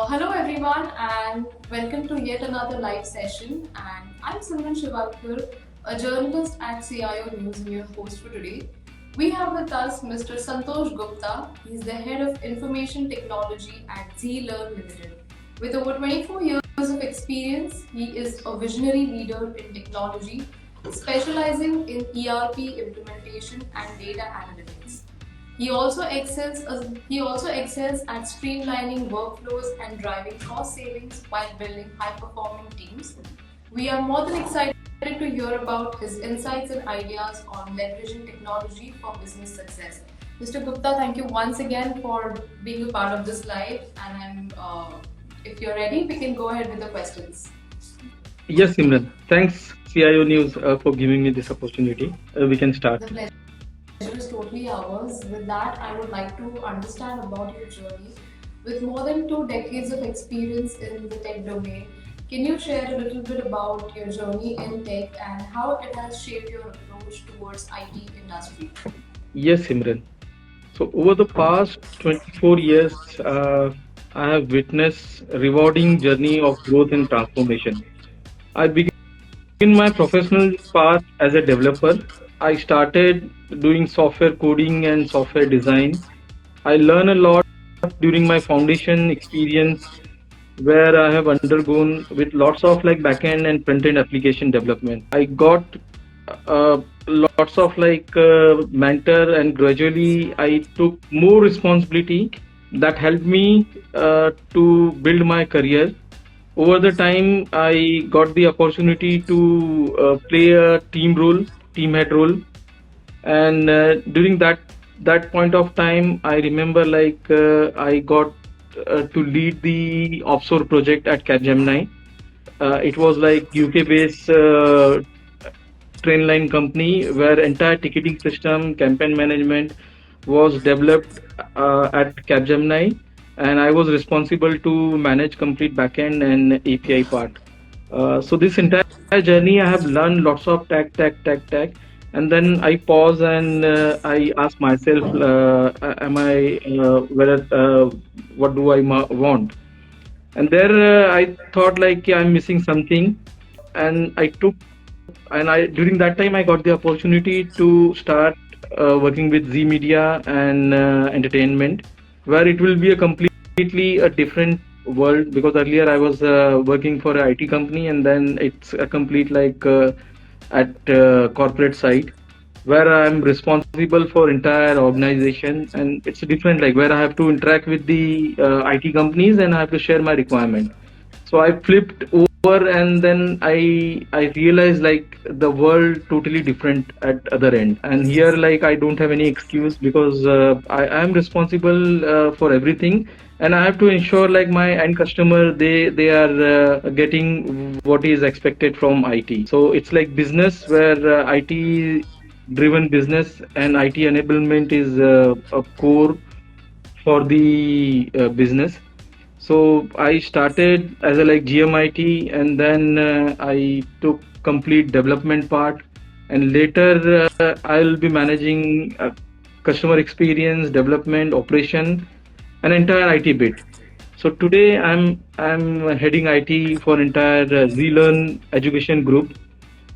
Hello everyone and welcome to yet another live session, and I'm Simran Shivalkar, a journalist at CIO News and your host for today. We have with us Mr. Santosh Gupta. He's the head of information technology at Z-Learn Limited. With over 24 years of experience, he is a visionary leader in technology, specializing in ERP implementation and data analytics. He also excels at streamlining workflows and driving cost savings while building high-performing teams. We are more than excited to hear about his insights and ideas on leveraging technology for business success. Mr. Gupta, thank you once again for being a part of this live. If you're ready, we can go ahead with the questions. Yes, Simran. Thanks, CIO News, for giving me this opportunity. We can start. The pleasure is totally ours. With that, I would like to understand about your journey. With more than 2 decades of experience in the tech domain, can you share a little bit about your journey in tech and how it has shaped your approach towards IT industry? Yes, Simran. So over the past 24 years, I have witnessed a rewarding journey of growth and transformation. I began my professional path as a developer. I started doing software coding and software design. I learned a lot during my foundation experience where I have undergone with lots of like backend and front end application development. I got lots of mentor, and gradually I took more responsibility that helped me to build my career. Over the time, I got the opportunity to play a team role, team head role, and during that point of time, I remember I got to lead the offshore project at Capgemini. It was like UK based train line company where entire ticketing system, campaign management was developed at Capgemini, and I was responsible to manage complete backend and API part. So this entire journey, I have learned lots of tech, and then I pause and I ask myself, am I whether what do I want? And there I thought like yeah, I'm missing something, and I took and I during that time I got the opportunity to start working with Z Media and entertainment, where it will be a completely a different world because earlier I was working for an IT company, and then it's a complete at corporate side where I'm responsible for entire organization, and it's different like where I have to interact with the IT companies and I have to share my requirement. So I flipped over, and then I realized like the world totally different at other end, and here like I don't have any excuse because I am responsible for everything, and I have to ensure like my end customer they are getting what is expected from IT. So it's like business where IT driven business and IT enablement is a core for the business. So I started as a like GMIT, and then I took complete development part, and later I'll be managing customer experience, development, operation, and entire IT bit. So today I'm heading IT for entire ZLearn education group,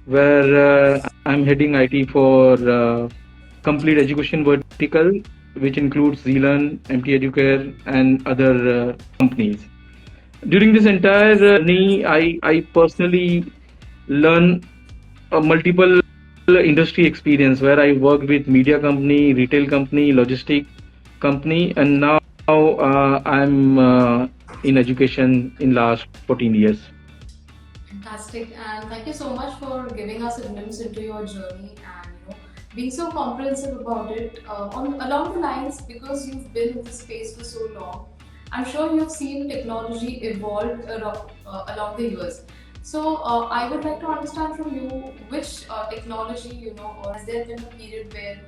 where I'm heading IT for complete education vertical, which includes ZLearn, MT Educare, and other companies. During this entire journey, I personally learn a multiple industry experience where I worked with media company, retail company, logistic company, and now I'm in education in last 14 years. Fantastic, and thank you so much for giving us a glimpse into your journey and being so comprehensive about it. On along the lines, because you've been in this space for so long, I'm sure you've seen technology evolve along the years. So I would like to understand from you which technology or has there been a period where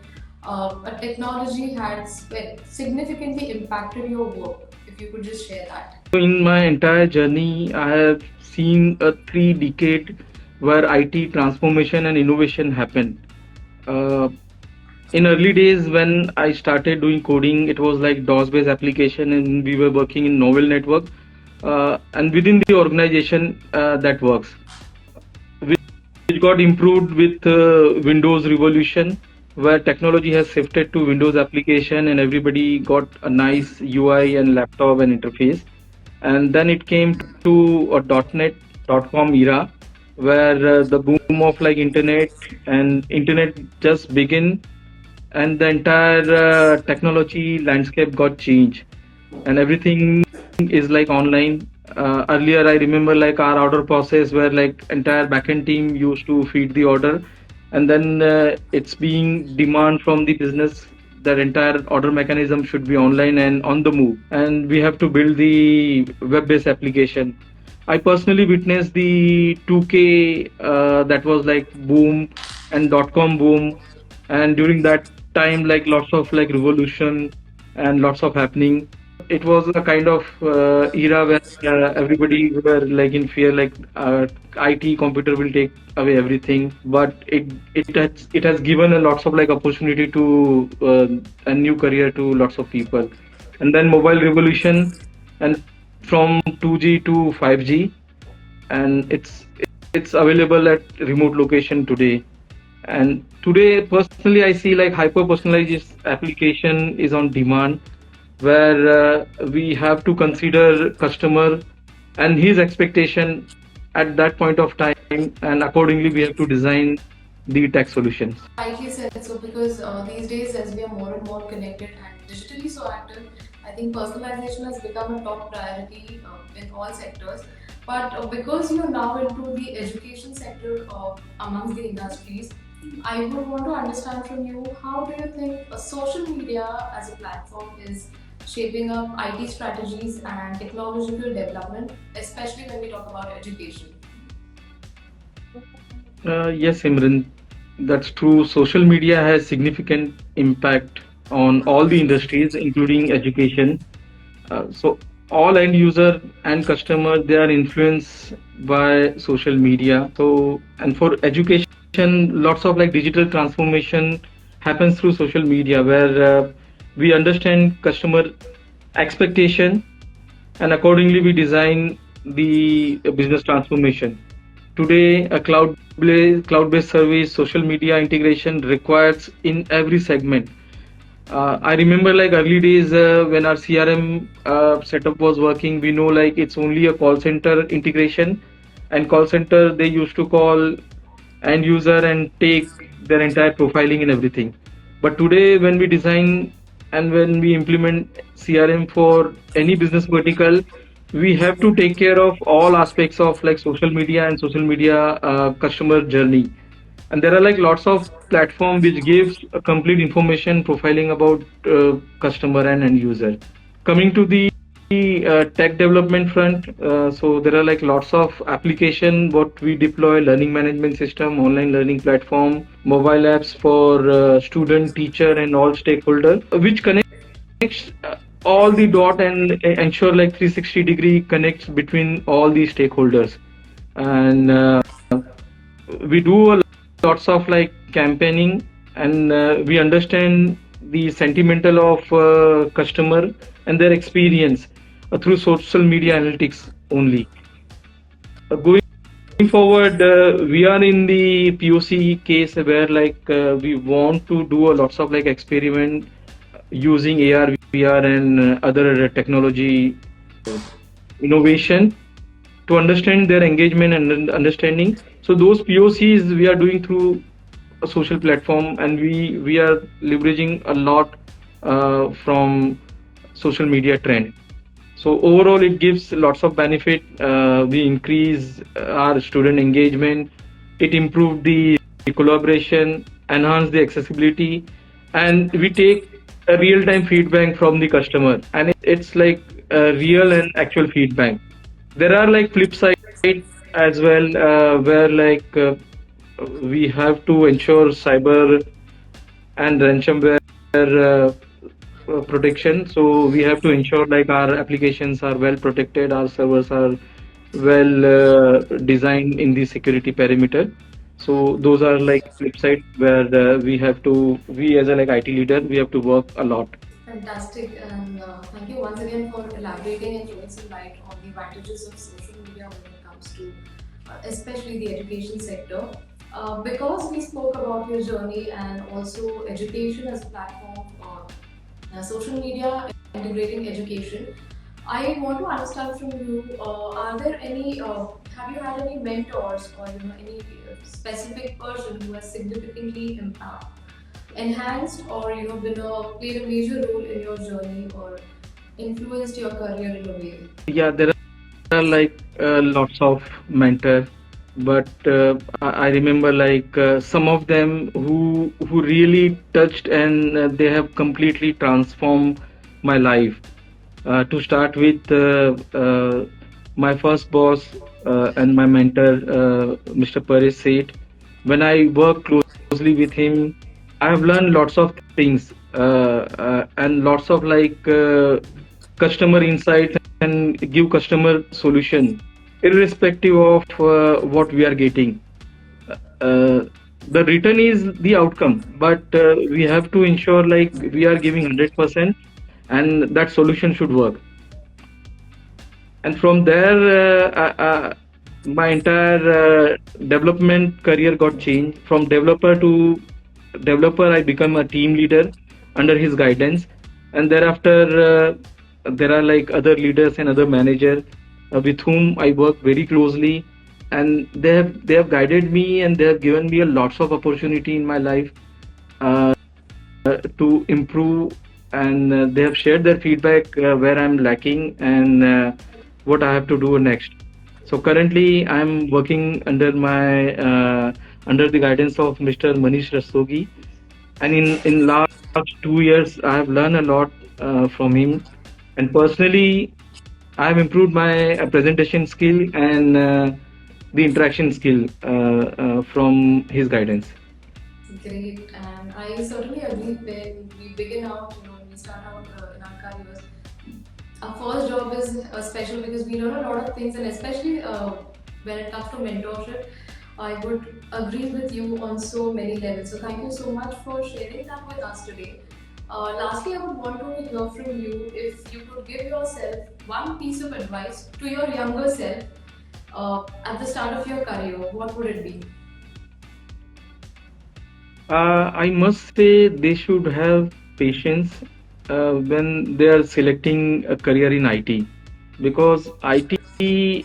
a technology has significantly impacted your work? If you could just share that. So in my entire journey, I have seen a 3 decade where IT transformation and innovation happened. Uh, in early days when I started doing coding, it was like DOS based application and we were working in novel network. and within the organization that works, which got improved with Windows revolution, where technology has shifted to Windows application and everybody got a nice UI and laptop and interface. And then it came to a .NET .com era, where the boom of like internet and internet just begin, and the entire technology landscape got changed, and everything is like online. Earlier, I remember like our order process where like entire backend team used to feed the order, and then it's being demand from the business that entire order mechanism should be online and on the move, and we have to build the web-based application. I personally witnessed the 2K that was like boom and .com boom, and during that time like lots of like revolution and lots of happening. It was a kind of era where everybody were like in fear, like IT computer will take away everything. But it has given a lots of like opportunity to a new career to lots of people. And then mobile revolution, and from 2G to 5G, and it's available at remote location today. And today, personally, I see like hyper personalized application is on demand, where we have to consider customer and his expectation at that point of time, and accordingly we have to design the tech solutions. Rightly said. So, because these days, as we are more and more connected and digitally so active, I think personalization has become a top priority in all sectors. But because you're now into the education sector amongst the industries, I would want to understand from you, how do you think social media as a platform is shaping up IT strategies and technological development, especially when we talk about education? Yes, Imran, that's true. Social media has significant impact on all the industries, including education. So all end user and customer, they are influenced by social media. So, and for education, lots of like digital transformation happens through social media, where we understand customer expectation, and accordingly we design the business transformation. Today, a cloud-based service, social media integration requires in every segment. I remember like early days when our CRM setup was working, we know like it's only a call center integration, and call center they used to call end user and take their entire profiling and everything. But today, when we design and when we implement CRM for any business vertical, we have to take care of all aspects of like social media and social media customer journey. And there are like lots of platform which gives a complete information profiling about customer and end user. Coming to the tech development front, so there are like lots of application what we deploy: learning management system, online learning platform, mobile apps for student, teacher, and all stakeholder, which connects all the dot and ensure like 360-degree connects between all these stakeholders. And we do a lots of like campaigning, and we understand the sentimental of customer and their experience through social media analytics only. Going forward, we are in the POC case where like we want to do a lots of like experiment using AR, VR, and other technology innovation to understand their engagement and understanding. So those POCs we are doing through a social platform, and we are leveraging a lot from social media trend. So overall, it gives lots of benefit. We increase our student engagement. It improved the collaboration, enhance the accessibility, and we take a real-time feedback from the customer, and it's like real and actual feedback. There are like flip side as well, where like we have to ensure cyber and ransomware protection. So we have to ensure like our applications are well protected, our servers are well designed in the security perimeter. So those are like flip side where we have to, we as a like IT leader, we have to work a lot. Fantastic, and thank you once again for elaborating and throwing some light on the advantages of social media when it comes to, especially the education sector. Because we spoke about your journey and also education as a platform for social media integrating education, I want to understand from you: are there any? Have you had any mentors or any specific person who has significantly enhanced or been played a major role in your journey or influenced your career in a way? Yeah, there are like lots of mentors, but I remember like some of them who really touched and they have completely transformed my life. To start with, my first boss and my mentor, Mr. Paris said, when I work closely with him, I have learned lots of things and lots of like customer insights and give customer solution, irrespective of what we are getting. Uh, the return is the outcome, but we have to ensure like we are giving 100% and that solution should work. And from there my entire development career got changed. From developer I become a team leader under his guidance, and thereafter there are like other leaders and other managers with whom I work very closely, and they have guided me and they have given me a lots of opportunity in my life uh, to improve, and they have shared their feedback where I'm lacking and what I have to do next. So currently, I'm working under the guidance of Mr. Manish Rastogi, and in last 2 years, I have learned a lot from him, and personally, I have improved my presentation skill and the interaction skill from his guidance. Great, and I certainly agree. When we begin out, when we start out in our careers, our first job is special because we learn a lot of things, and especially when it comes to mentorship, I would agree with you on so many levels. So thank you so much for sharing that with us today. Lastly, I would want to hear from you if you could give yourself one piece of advice to your younger self at the start of your career. What would it be? I must say they should have patience when they are selecting a career in IT, because IT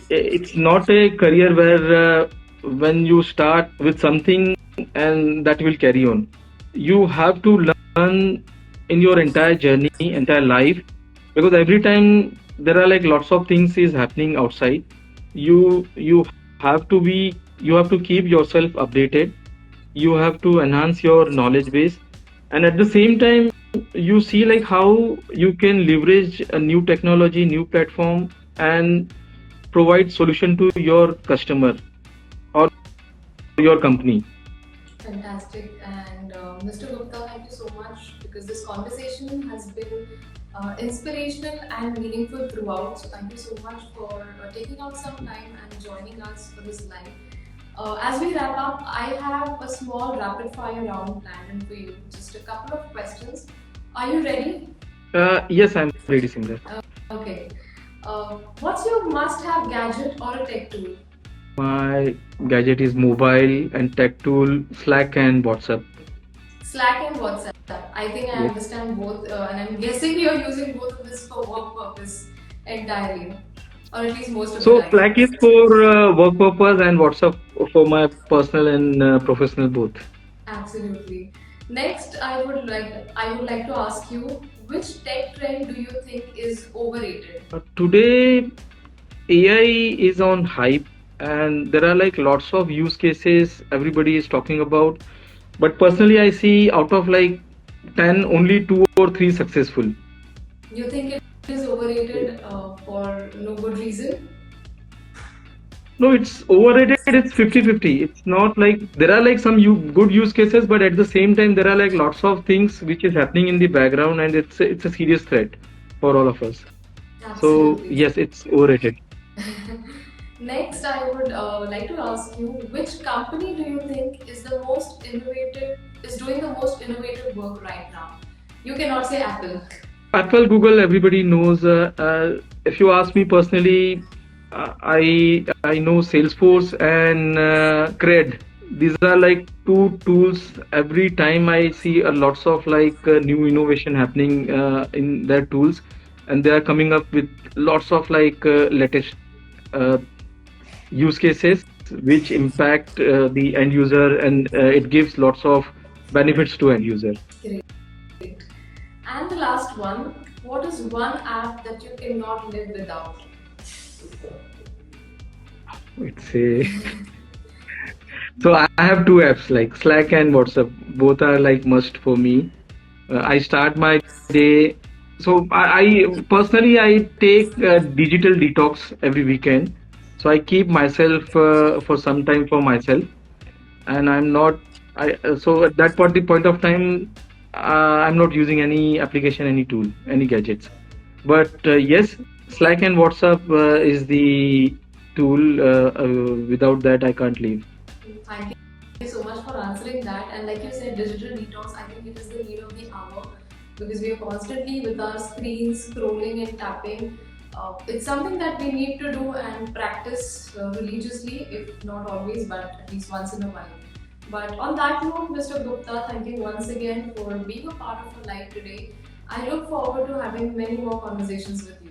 it's not a career where when you start with something and that will carry on. You have to learn in your entire journey, entire life, because every time there are like lots of things is happening outside. You have to be you have to keep yourself updated. You have to enhance your knowledge base, and at the same time you see like how you can leverage a new technology, new platform, and provide solution to your customer or your company. Fantastic. And Mr. Gupta, thank you so much because this conversation has been inspirational and meaningful throughout. So, thank you so much for taking out some time and joining us for this live. As we wrap up, I have a small rapid fire round planned for you. Just a couple of questions. Are you ready? Yes, I'm ready, Simran. Okay. What's your must have gadget or a tech tool? My gadget is mobile and tech tool, Slack and WhatsApp. Slack and WhatsApp. I think I Yes. understand both, and I'm guessing you're using both of this for work purpose entirely, or at least most of the So time. Slack is for work purpose and WhatsApp for my personal and professional both. Absolutely. Next, I would like to ask you, which tech trend do you think is overrated? Today AI is on hype, and there are like lots of use cases everybody is talking about. But personally, I see out of like 10, only two or three successful. You think it is overrated for no good reason? No, it's overrated. It's 50-50. It's not like there are like some good use cases, but at the same time, there are like lots of things which is happening in the background, and it's a serious threat for all of us. So Absolutely. yes, it's overrated. Next, I would like to ask you, which company do you think is doing the most innovative work right now? You cannot say Apple. Apple, Google, everybody knows. If you ask me personally, I know Salesforce and Cred. These are like two tools. Every time I see a lots of like new innovation happening in their tools, and they are coming up with lots of like latest uh, use cases which impact the end user, and it gives lots of benefits to end user. Great. And the last one, what is one app that you cannot live without? It's a So I have two apps like Slack and WhatsApp. Both are like must for me. I start my day. I personally I take digital detox every weekend. So I keep myself for some time for myself, and I'm not. I so at that point of time, I'm not using any application, any tool, any gadgets. But yes, Slack and WhatsApp is the tool. Without that, I can't live. Thank you so much for answering that. And like you said, digital detox, I think it is the need of the hour because we are constantly with our screens scrolling and tapping. It's something that we need to do and practice religiously, if not always, but at least once in a while. But on that note, Mr. Gupta, thank you once again for being a part of our life today. I look forward to having many more conversations with you.